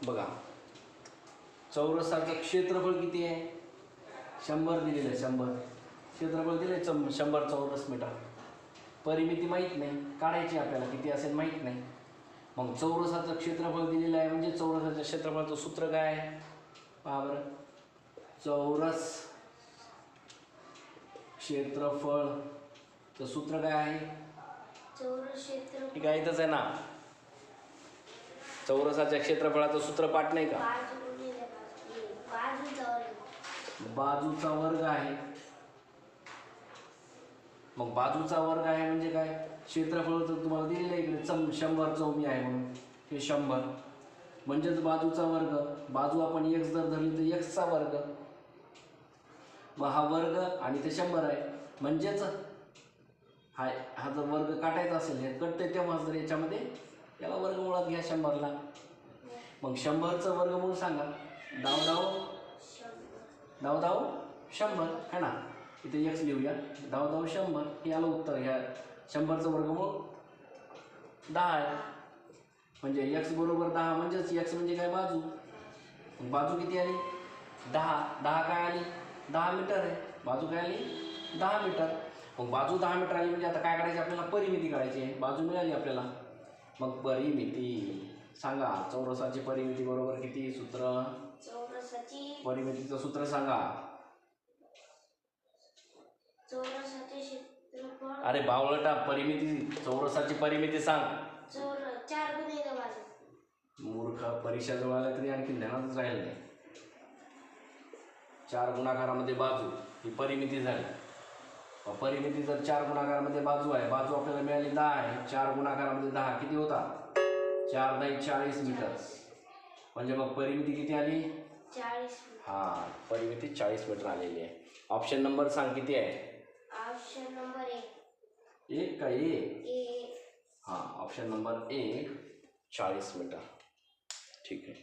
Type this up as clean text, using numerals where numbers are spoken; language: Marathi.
बघा चौरसाचं क्षेत्रफळ किती आहे? 100 दिलेलं आहे. 100 क्षेत्रफळ दिले 100 चौरस मीटर. परिमिती माहीत नाही, काढायची आपल्याला किती असेल माहीत नाही. मग चौरसाचं क्षेत्रफळ दिलेलं आहे म्हणजे चौरसाच्या क्षेत्रफळाचं सूत्र काय आहे पहा बरं. चौरस क्षेत्रफळचं सूत्र काय आहे? चौरस क्षेत्रफळ ठीक आहे, इथंच आहे ना. चौरसाच्या क्षेत्रफळाचं सूत्र पाठ नाही का? बाजूचा वर्ग आहे. मग बाजूचा वर्ग आहे म्हणजे काय? क्षेत्रफळ तर तुम्हाला दिलेलं आहे इकडे 100 चौमी आहे म्हणून हे 100 म्हणजेच बाजूचा वर्ग. बाजू आपण x जर धरली तर x चा वर्ग. मग हा वर्ग आणि ते 100 आहे म्हणजेच हा जर वर्ग काटायचा असेल हे कटते तेव्हा जर याच्यामध्ये याला वर्गमुळात घ्या 100ला. मग 100चं वर्गमूळ सांगा. धाव 100 है ना. इथे x लिहूया. धाव 100 हे आलं उत्तर. ह्या 100चं वर्गमूळ 10 आहे म्हणजे x बरोबर 10 म्हणजेच x म्हणजे काय? बाजू. मग बाजू किती आली? 10 काय आली? 10 मीटर आहे. बाजू काय आली? 10 मीटर. मग बाजू 10 मीटर आली म्हणजे आता काय करायची आपल्याला? परिमिती काढायची आहे. बाजू मिळाली आपल्याला. मग परिमिती सांगा. चौरसाची परिमिती बरोबर किती? सूत्र चौरसाची परिमितीचं सूत्र सांगा. चौरसाचे क्षेत्रफळ. अरे बावळटा, परिमिती चौरसाची परिमिती सांग. 4 गुणिले बाजू. मूर्ख, परीक्षा जवळ आल्या तरी आणखी ध्यानातच राहिलं नाही. 4 गुणाकारामध्ये बाजू ही परिमिती झाली. परिमिती जर 4 गुणाकारामध्ये बाजू आहे, बाजू आपल्याला मिळाली 10 आहे. 4 गुणाकारामध्ये 10 किती होता? 4 × 40 मीटर. म्हणजे मग परिमिती किती आली? 40. हां, परिमिती 40 मीटर आलेली आहे. ऑप्शन नंबर सांग किती आहे? ऑप्शन नंबर 1 का ए? ए. हां, ऑप्शन नंबर 1 40 मीटर. ठीक आहे.